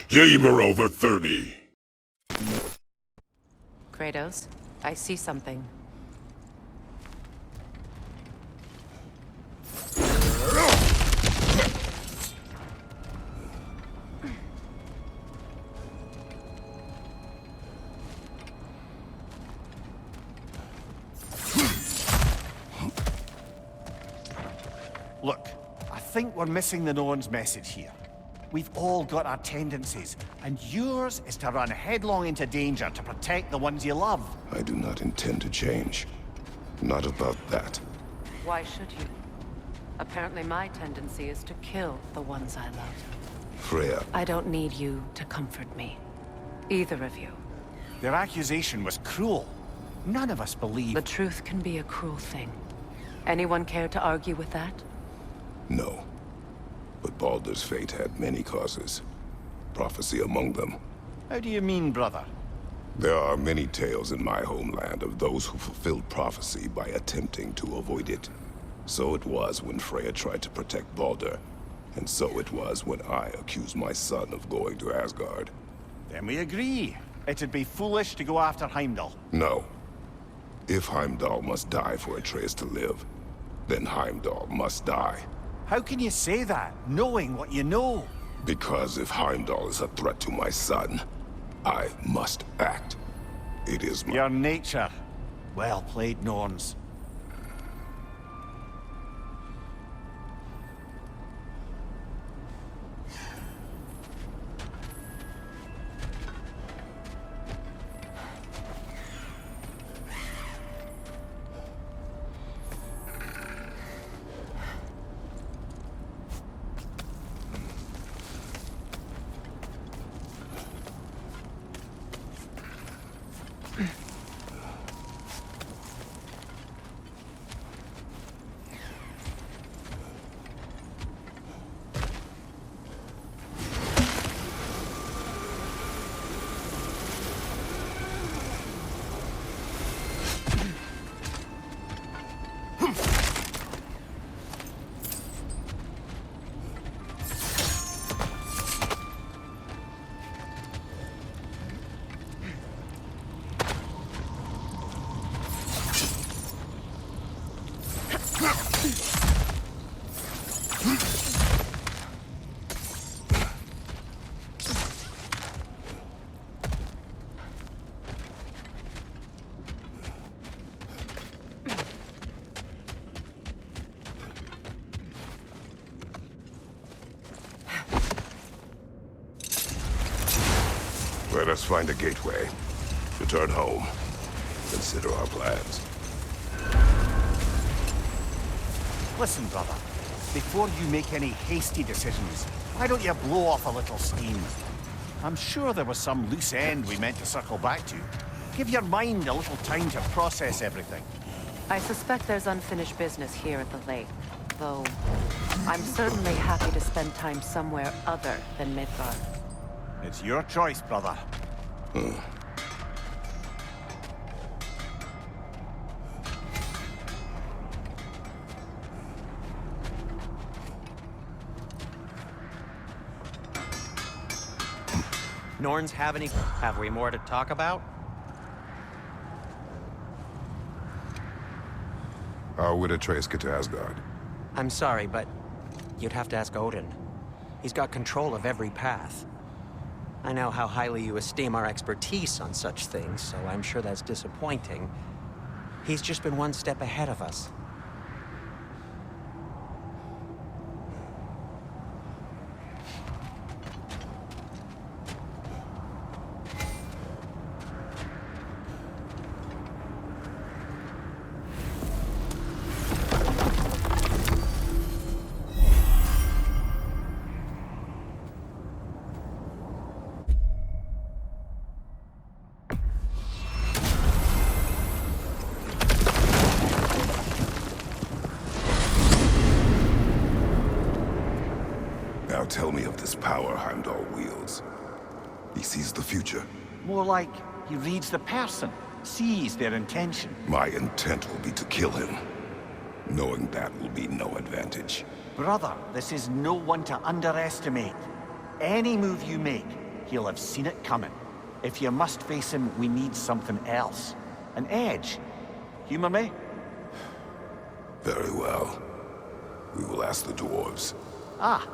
Gamer over 30. Kratos, I see something. Look, I think we're missing the Norn's message here. We've all got our tendencies, and yours is to run headlong into danger to protect the ones you love. I do not intend to change. Not about that. Why should you? Apparently my tendency is to kill the ones I love. Freya. I don't need you to comfort me. Either of you. Their accusation was cruel. None of us believe... The truth can be a cruel thing. Anyone care to argue with that? No. But Baldur's fate had many causes. Prophecy among them. How do you mean, brother? There are many tales in my homeland of those who fulfilled prophecy by attempting to avoid it. So it was when Freya tried to protect Baldur. And so it was when I accused my son of going to Asgard. Then we agree. It'd be foolish to go after Heimdall. No. If Heimdall must die for Atreus to live, then Heimdall must die. How can you say that, knowing what you know? Because if Heimdall is a threat to my son, I must act. It is my... Your nature. Well played, Norns. Let us find a gateway. Return home. Consider our plans. Listen, brother. Before you make any hasty decisions, why don't you blow off a little steam? I'm sure there was some loose end we meant to circle back to. Give your mind a little time to process everything. I suspect there's unfinished business here at the lake, though I'm certainly happy to spend time somewhere other than Midgard. It's your choice, brother. Norns have we more to talk about? How would Atreus get to Asgard? I'm sorry, but you'd have to ask Odin. He's got control of every path. I know how highly you esteem our expertise on such things, so I'm sure that's disappointing. He's just been one step ahead of us. Now tell me of this power Heimdall wields. He sees the future. More like he reads the person, sees their intention. My intent will be to kill him. Knowing that will be no advantage. Brother, this is no one to underestimate. Any move you make, he'll have seen it coming. If you must face him, we need something else. An edge. Humor me? Very well. We will ask the dwarves. Ah,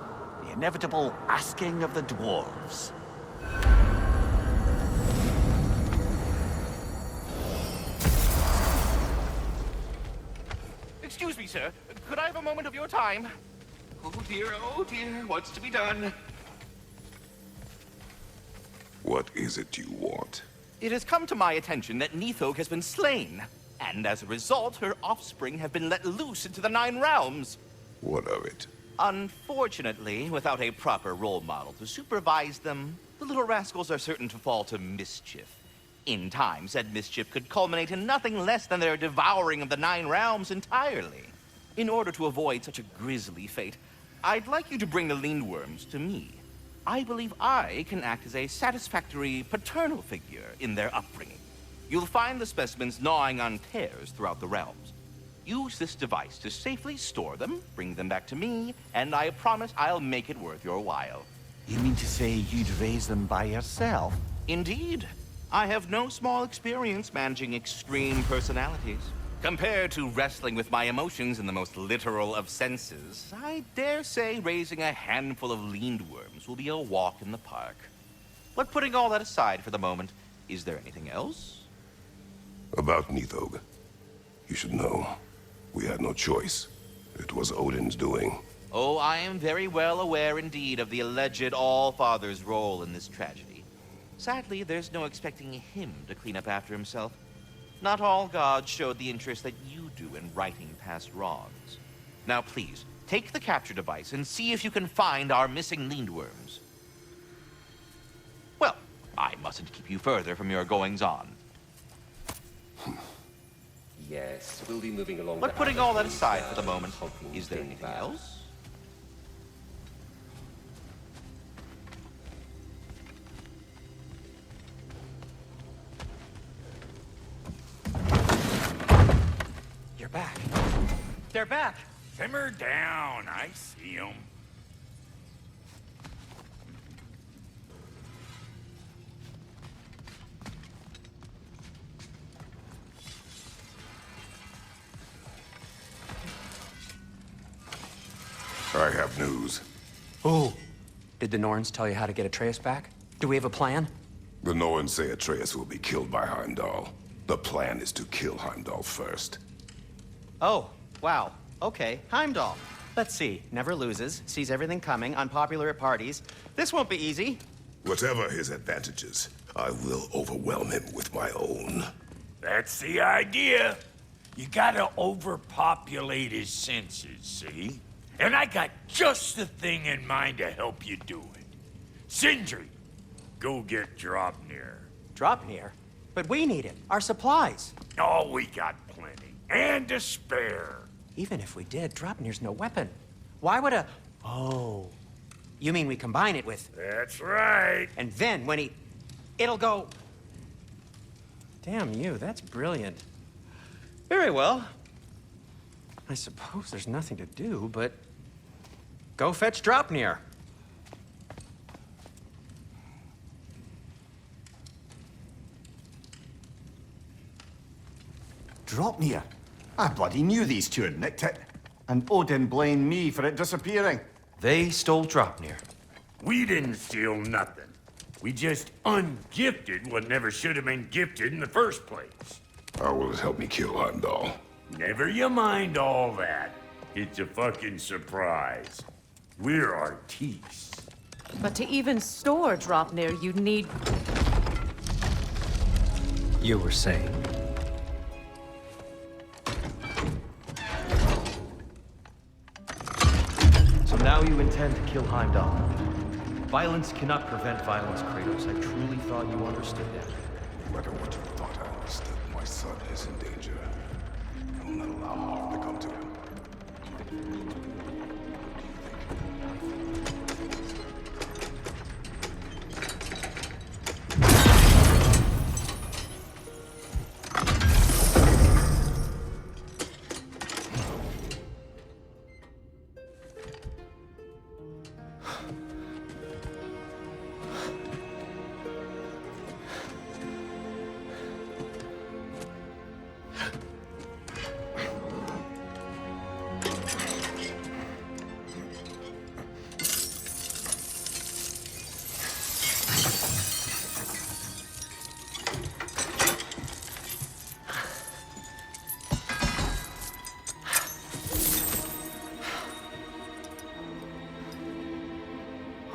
the inevitable asking of the dwarves. Excuse me, sir. Could I have a moment of your time? Oh dear, what's to be done? What is it you want? It has come to my attention that Nithog has been slain, and as a result, her offspring have been let loose into the Nine Realms. What of it? Unfortunately, without a proper role model to supervise them, the little rascals are certain to fall to mischief. In time, said mischief could culminate in nothing less than their devouring of the Nine Realms entirely. In order to avoid such a grisly fate, I'd like you to bring the Lindworms to me. I believe I can act as a satisfactory paternal figure in their upbringing. You'll find the specimens gnawing on tears throughout the realms. Use this device to safely store them, bring them back to me, and I promise I'll make it worth your while. You mean to say you'd raise them by yourself? Indeed. I have no small experience managing extreme personalities. Compared to wrestling with my emotions in the most literal of senses, I dare say raising a handful of Lindworms will be a walk in the park. But putting all that aside for the moment, is there anything else? About Nithog. You should know. We had no choice. It was Odin's doing. Oh, I am very well aware indeed of the alleged All-Father's role in this tragedy. Sadly, there's no expecting him to clean up after himself. Not all gods showed the interest that you do in righting past wrongs. Now please, take the capture device and see if you can find our missing Lindworms. Well, I mustn't keep you further from your goings-on. Yes, we'll be moving along. But putting all that aside for the moment, is there anything else? You're back. They're back. Simmer down, I see 'em. I have news. Oh. Did the Norns tell you how to get Atreus back? Do we have a plan? The Norns say Atreus will be killed by Heimdall. The plan is to kill Heimdall first. Oh, wow. Okay, Heimdall. Let's see. Never loses, sees everything coming, unpopular at parties. This won't be easy. Whatever his advantages, I will overwhelm him with my own. That's the idea. You gotta overpopulate his senses, see? And I got just the thing in mind to help you do it. Sindri, go get Draupnir. Draupnir? But we need it. Our supplies. Oh, we got plenty. And to spare. Even if we did, Draupnir's no weapon. Why would a... Oh. You mean we combine it with... That's right. And then when he... It'll go... Damn you, that's brilliant. Very well. I suppose there's nothing to do, but... Go fetch Draupnir. Draupnir? I bloody knew these two had nicked it. And Odin blamed me for it disappearing. They stole Draupnir. We didn't steal nothing. We just ungifted what never should have been gifted in the first place. How will it help me kill Heimdall? Never you mind all that. It's a fucking surprise. We're artistes. But to even store Draupnir, you'd need... You were saying? So now you intend to kill Heimdall. Violence cannot prevent violence, Kratos. I truly thought you understood that. No matter what you thought I understood, my son is in danger. I will not allow harm to come to him.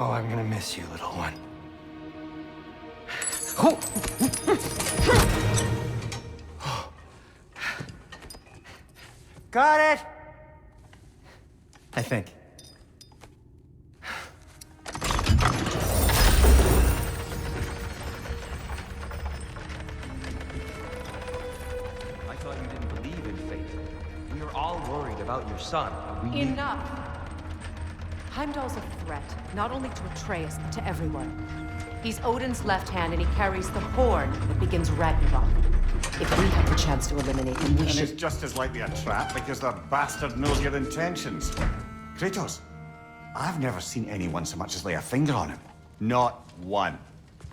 Oh, I'm gonna miss you, little one. Got it! I think. I thought you didn't believe in fate. We are all worried about your son. We need... Enough! Heimdall's a threat, not only to Atreus, but to everyone. He's Odin's left hand, and he carries the horn that begins Ragnarok. If we have the chance to eliminate him, we And should... it's just as likely a trap because the bastard knows your intentions. Kratos, I've never seen anyone so much as lay a finger on him. Not one.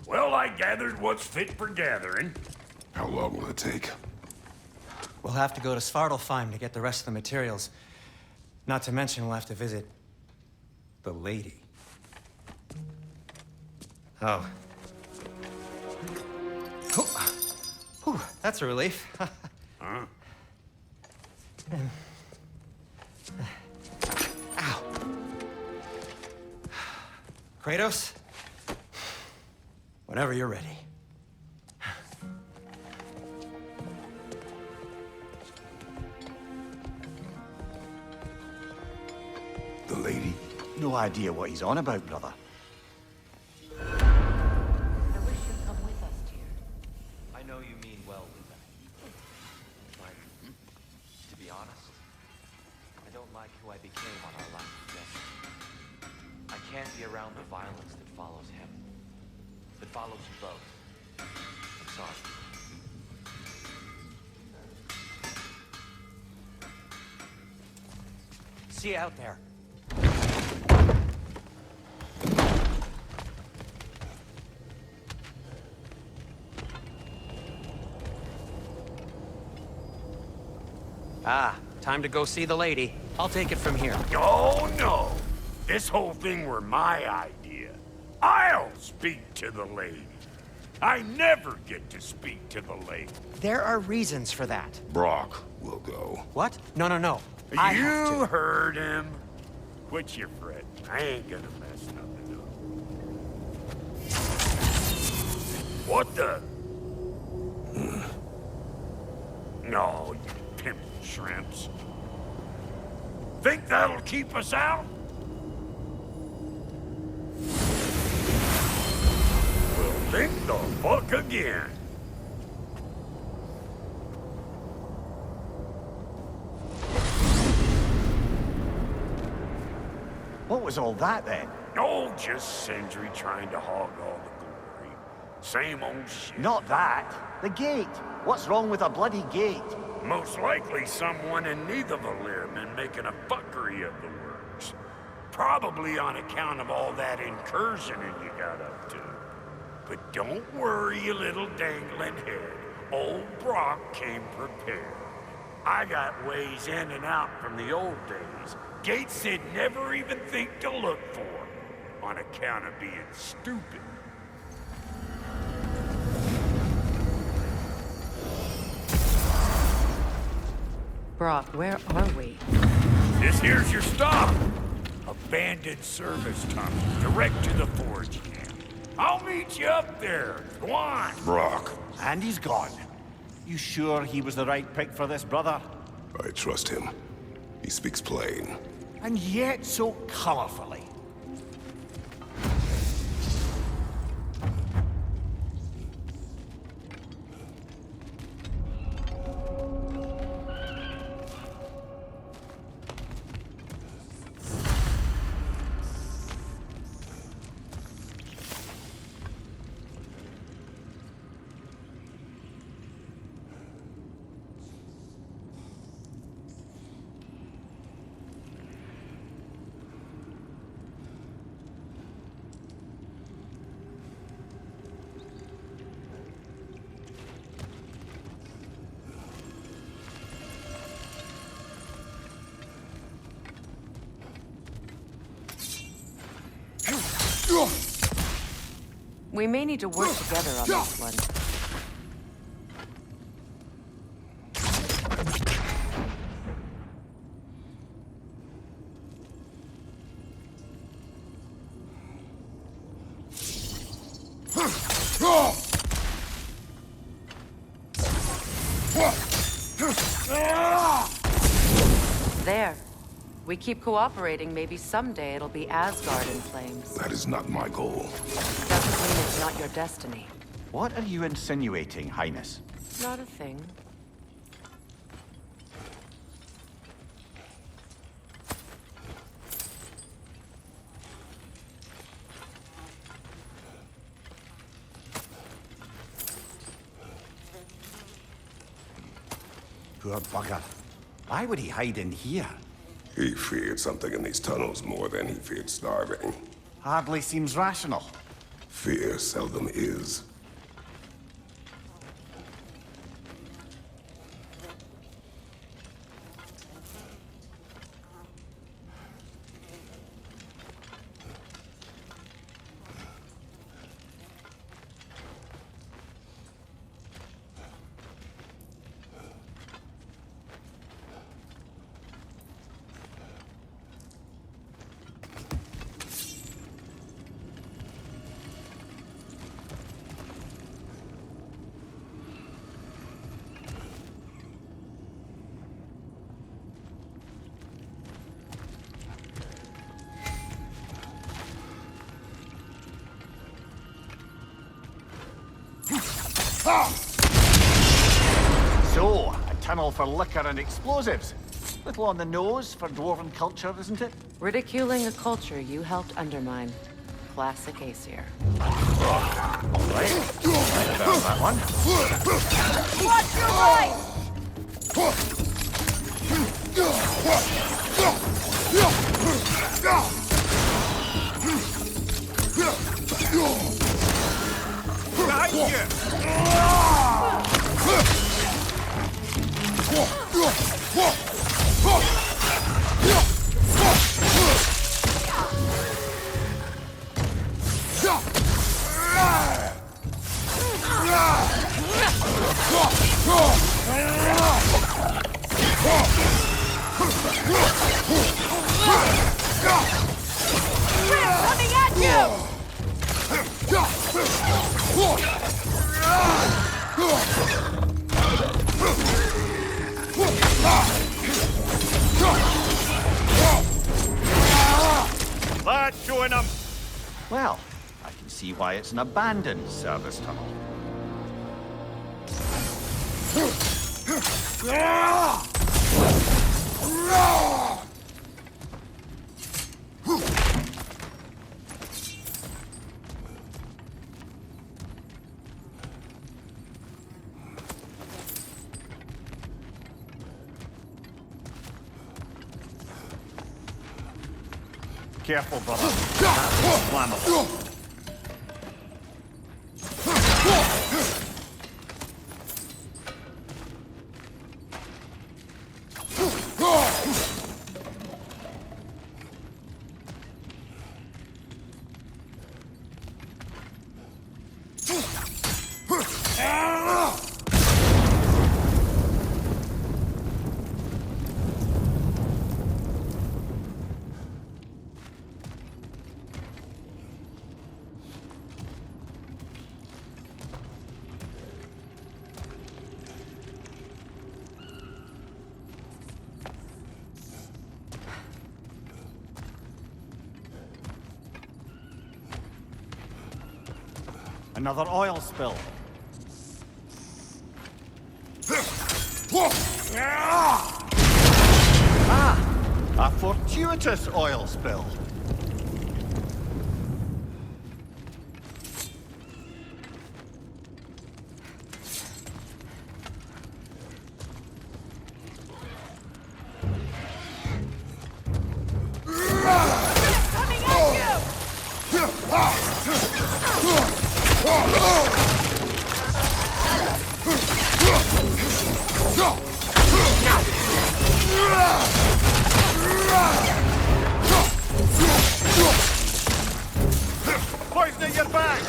Well, I gathered what's fit for gathering. How long will it take? We'll have to go to Svartalfheim to get the rest of the materials. Not to mention we'll have to visit... the lady. Oh. Whew, that's a relief. Huh? Ow. Kratos? Whenever you're ready. The lady? No idea what he's on about, brother. I wish you'd come with us, dear. I know you mean well with that. But, to be honest, I don't like who I became on our last adventure. I can't be around the violence that follows him. That follows you both. I'm sorry. See you out there. Ah, time to go see the lady. I'll take it from here. Oh, no. This whole thing were my idea. I'll speak to the lady. I never get to speak to the lady. There are reasons for that. Brock will go. What? No, no, no. I have You to. heard him. Quit your fretting. I ain't gonna mess nothing up. What the? No, you pimp shrimps. Think that'll keep us out? Well, think the fuck again. What was all that then? Oh, just Sindri trying to hog all the glory. Same old shit. Not that. The gate. What's wrong with a bloody gate? Most likely someone in Nidavellir been making a fuckery of the works. Probably on account of all that incursioning you got up to. But don't worry, you little dangling head. Old Brock came prepared. I got ways in and out from the old days. Gates they'd never even think to look for, on account of being stupid. Brock, where are we? This here's your stop. Abandoned service tunnel, direct to the forge camp. I'll meet you up there. Go on. Brock. And he's gone. You sure he was the right pick for this, brother? I trust him. He speaks plain. And yet so colorfully. We may need to work together on this one. There. We keep cooperating, maybe someday it'll be Asgard in flames. That is not my goal. Doesn't mean it's not your destiny. What are you insinuating, Highness? Not a thing. Poor bugger. Why would he hide in here? He feared something in these tunnels more than he feared starving. Hardly seems rational. Fear seldom is. So, a tunnel for liquor and explosives. Little on the nose for dwarven culture, isn't it? Ridiculing a culture you helped undermine. Classic Aesir. Right. There's that one. Watch your right! Coming at you! That's showing them. Well, I can see why it's an abandoned service tunnel. Careful, brother. Flammable. Another oil spill. Ah! A fortuitous oil spill. Coming at you! Poison at your back!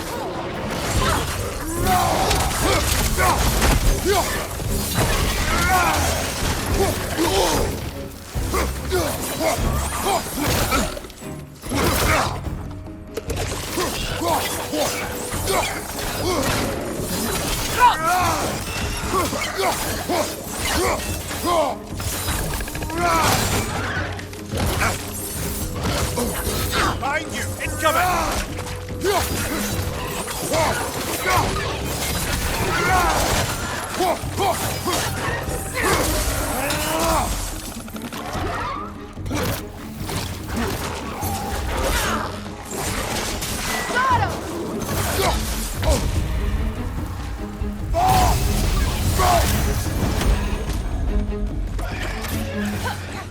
Behind you! Incoming!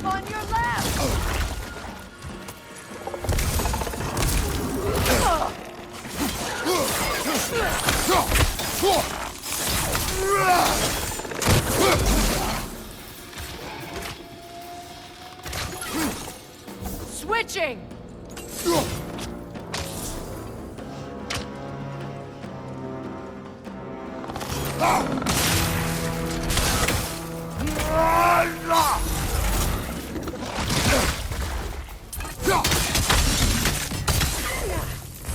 On your left! Switching!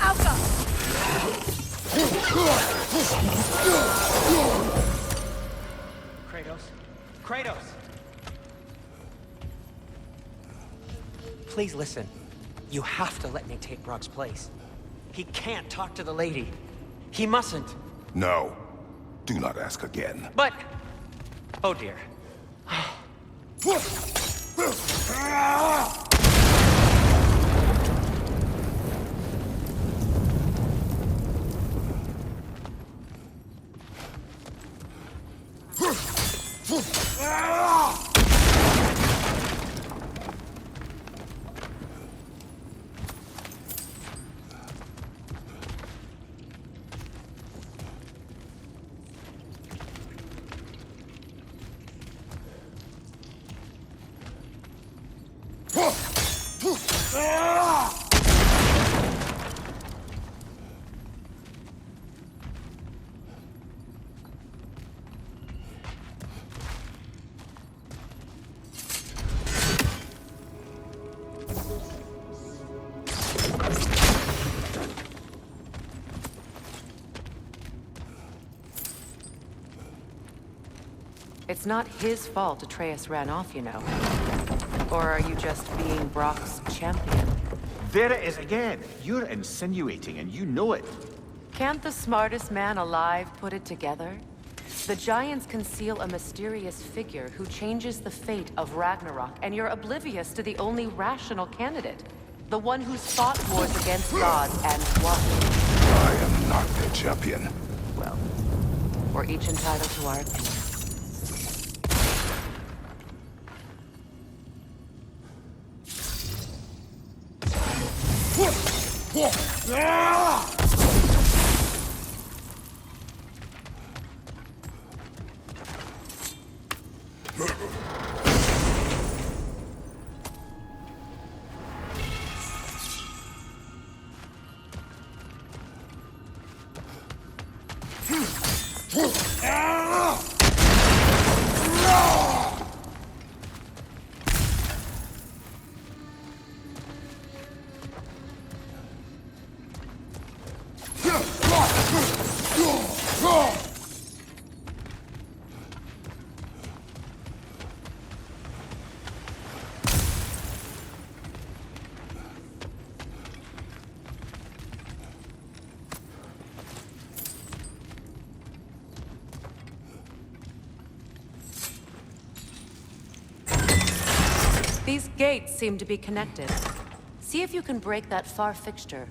Alpha! Kratos? Kratos! Please listen. You have to let me take Brock's place. He can't talk to the lady. He mustn't. No. Do not ask again. But... Oh dear. It's not his fault Atreus ran off, you know. Or are you just being Brock's champion? There it is again. You're insinuating and you know it. Can't the smartest man alive put it together? The Giants conceal a mysterious figure who changes the fate of Ragnarok, and you're oblivious to the only rational candidate. The one who's fought wars against gods and won. I am not their champion. Well, we're each entitled to our opinion. These gates seem to be connected. See if you can break that far fixture.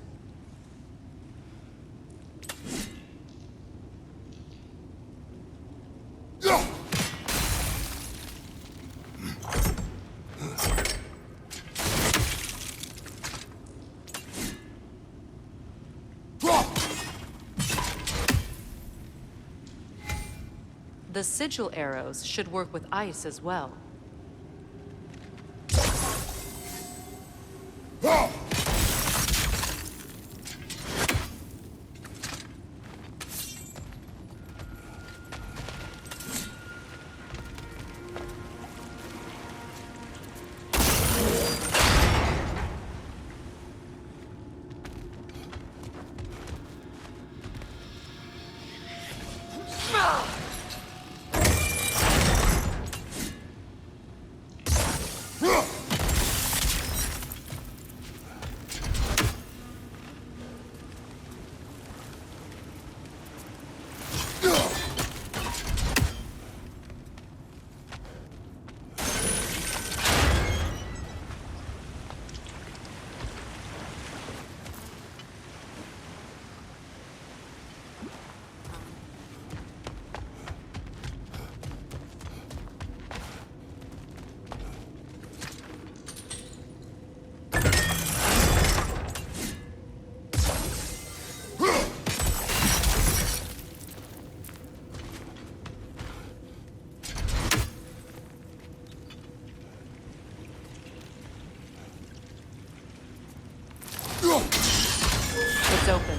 The sigil arrows should work with ice as well. It's open.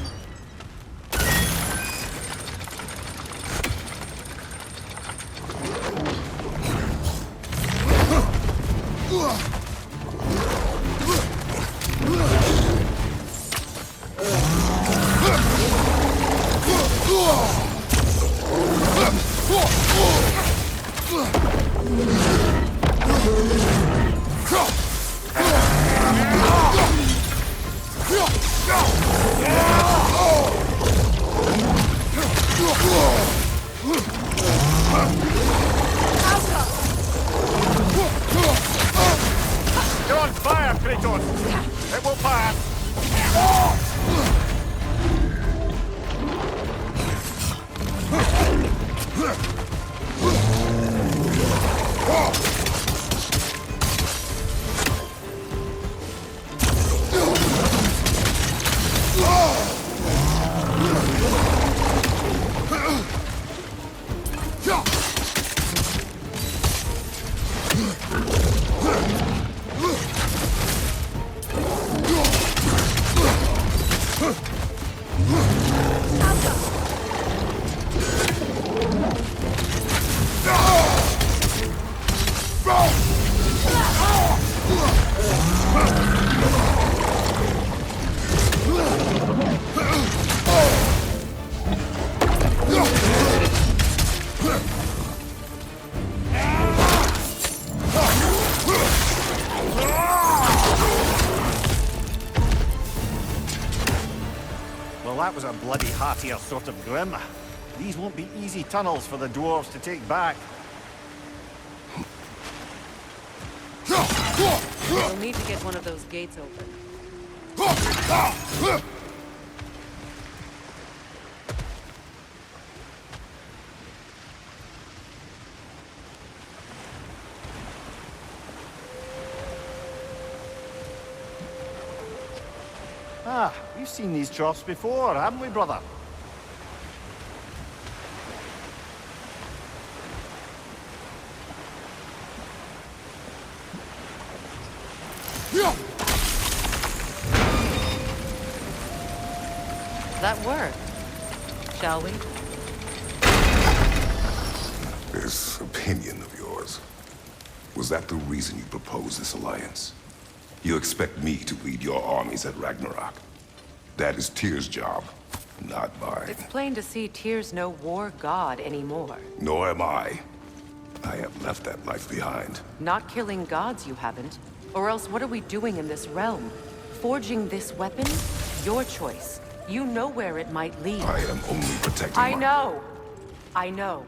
You're on fire, Kratos! It will pass! Well, that was a bloody heartier sort of grim. These won't be easy tunnels for the dwarves to take back. We'll need to get one of those gates open. Ah, we've seen these troughs before, haven't we, brother? That worked. Shall we? This opinion of yours, was that the reason you proposed this alliance? You expect me to lead your armies at Ragnarok? That is Tyr's job, not mine. It's plain to see Tyr's no war god anymore. Nor am I. I have left that life behind. Not killing gods, you haven't. Or else what are we doing in this realm? Forging this weapon? Your choice. You know where it might lead. I am only protecting I know. I know.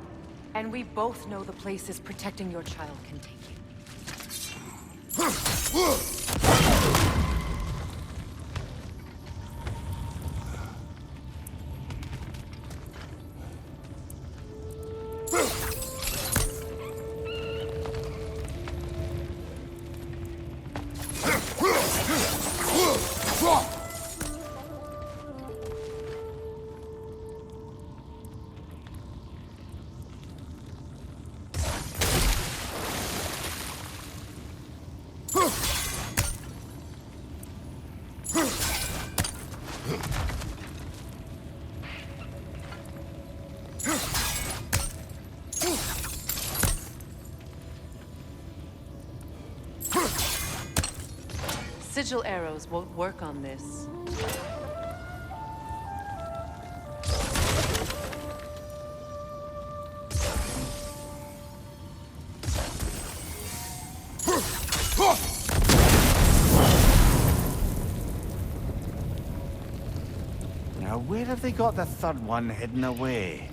And we both know the places protecting your child can take you. Sigil arrows won't work on this. Now, where have they got the third one hidden away?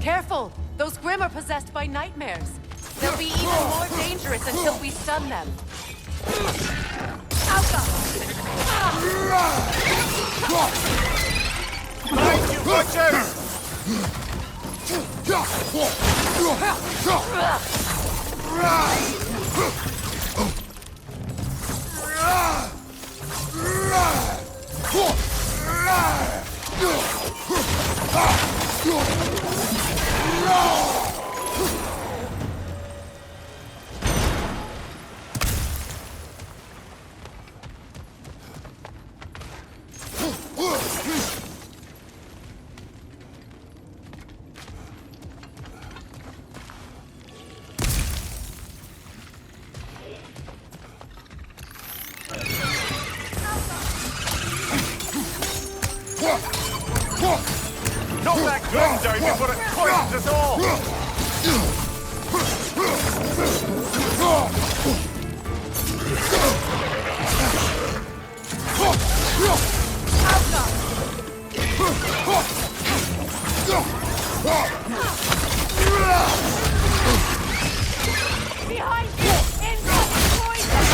Careful! Those Grimm are possessed by nightmares. They'll be even more dangerous until we stun them. Behind you, watch out! before it poisons us all! Behind you! Incoming poison!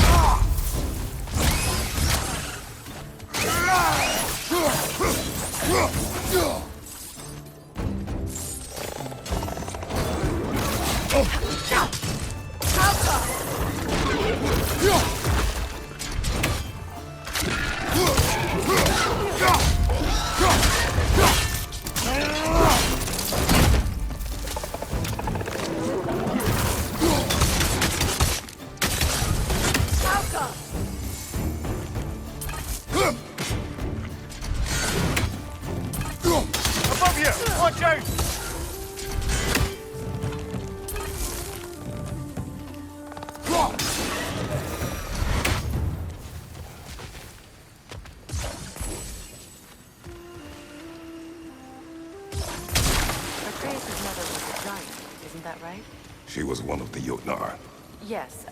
Above you! Watch out! Atreus' mother was a giant, isn't that right? She was one of the Jotnar. Yes.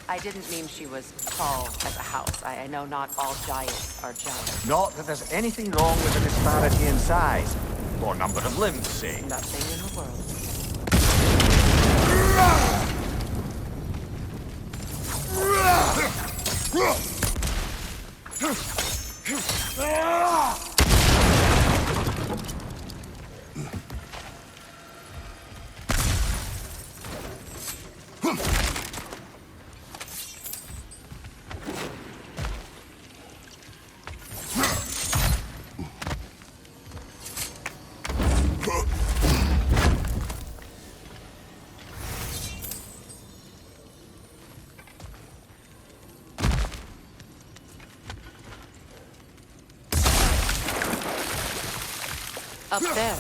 I didn't mean she was tall as a house. I know not all giants are giants. Not that there's anything wrong with a disparity in size, or number of limbs, say. Nothing in the world. Up there.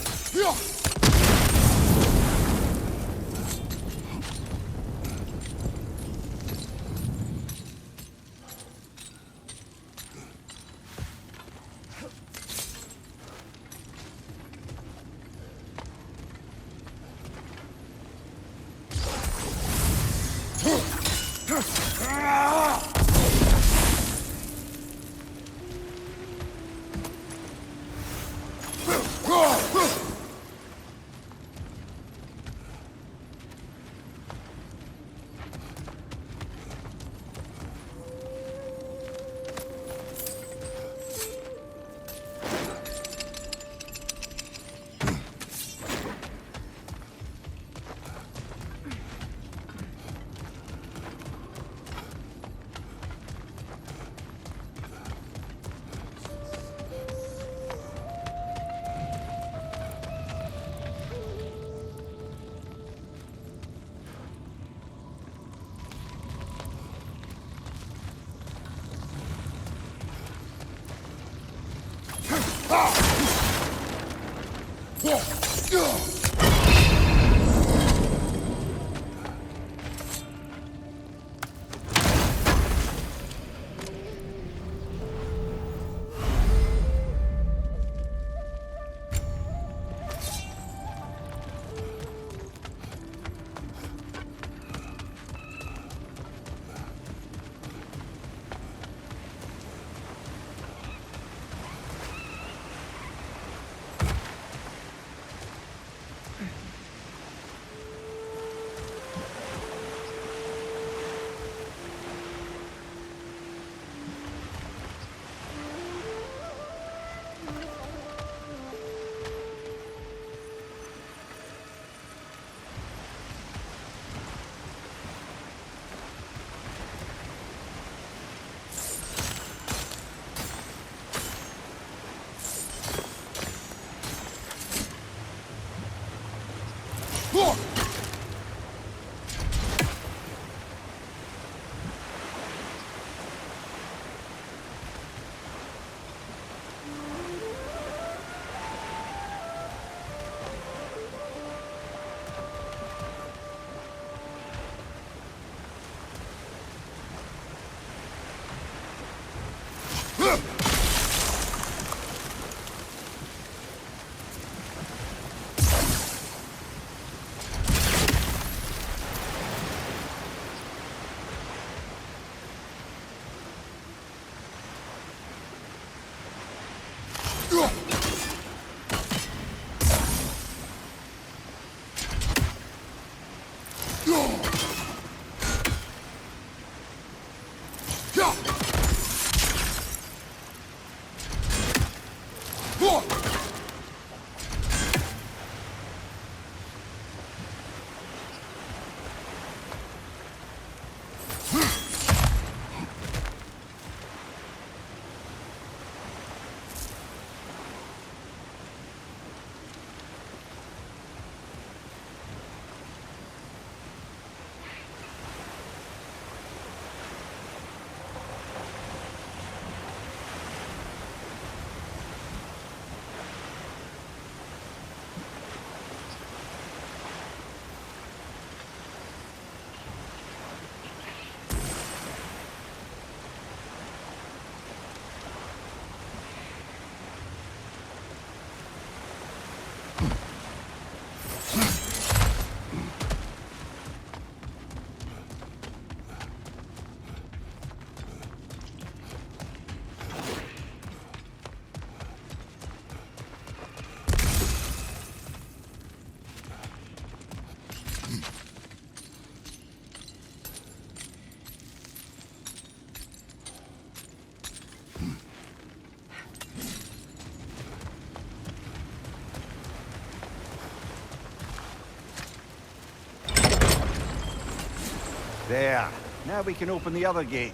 There. Now we can open the other gate.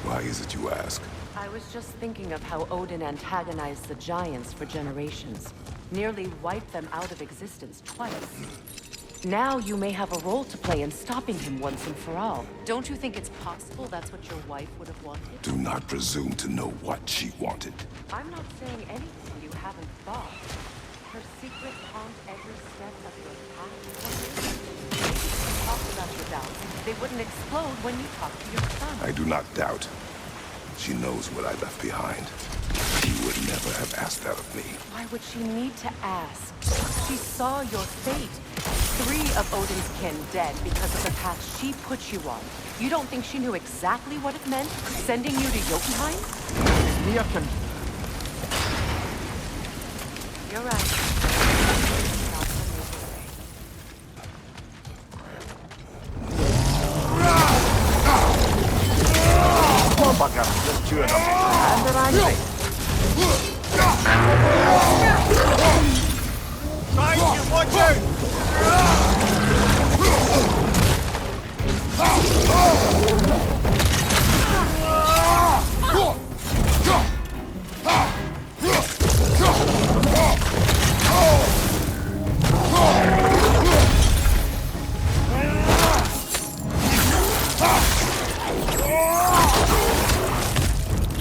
Why is it you ask? I was just thinking of how Odin antagonized the giants for generations. Nearly wiped them out of existence twice. Now you may have a role to play in stopping him once and for all. Don't you think it's possible that's what your wife would have wanted? Do not presume to know what she wanted. I'm not saying anything you haven't thought. Her secrets haunt every step of your path. Talk about your doubts. They wouldn't explode when you talk to your son. I do not doubt. She knows what I left behind. She would never have asked that of me. Why would she need to ask? She saw your fate. 3 of Odin's kin dead because of the path she put you on. You don't think she knew exactly what it meant, sending you to Jotunheim? Mirken. You're right. Oh, bugger. There's 2 of them. And they're angry. Guys, watch out!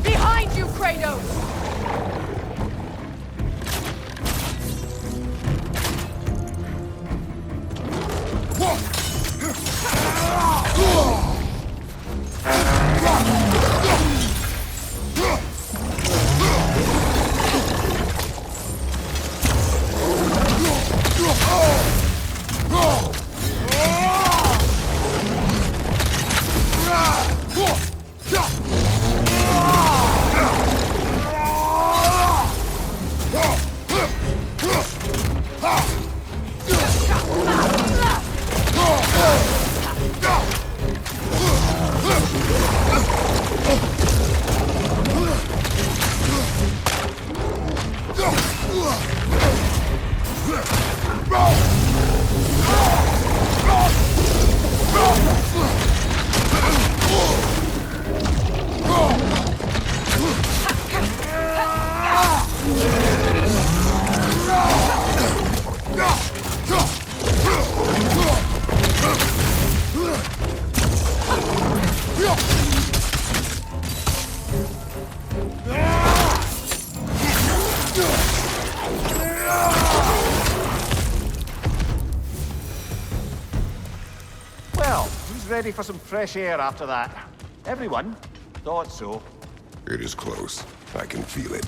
Behind you, Kratos! Well, who's ready for some fresh air after that? Everyone? Thought so. It is close. I can feel it.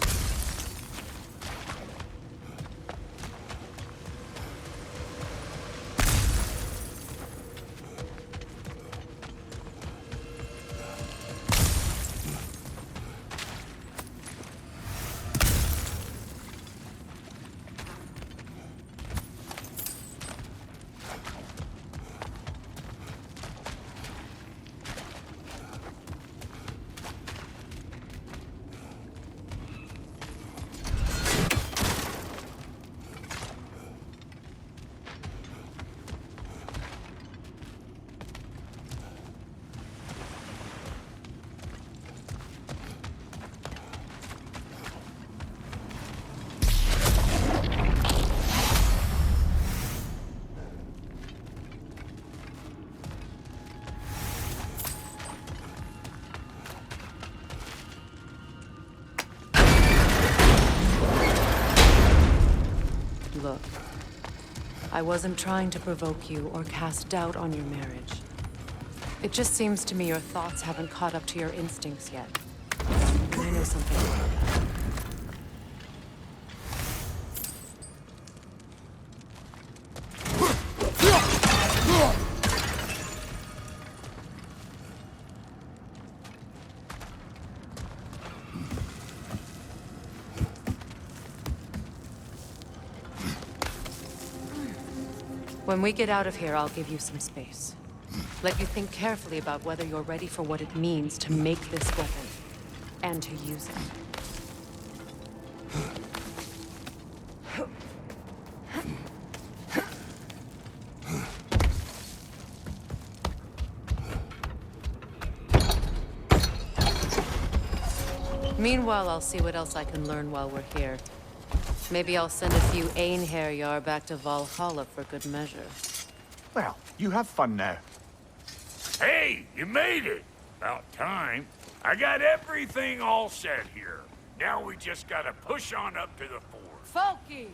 Look, I wasn't trying to provoke you or cast doubt on your marriage. It just seems to me your thoughts haven't caught up to your instincts yet. And I know something about that. When we get out of here, I'll give you some space. Let you think carefully about whether you're ready for what it means to make this weapon, and to use it. Meanwhile, I'll see what else I can learn while we're here. Maybe I'll send a few Einherjar back to Valhalla for good measure. Well, you have fun now. Hey, you made it! About time. I got everything all set here. Now we just gotta push on up to the fort. Falky!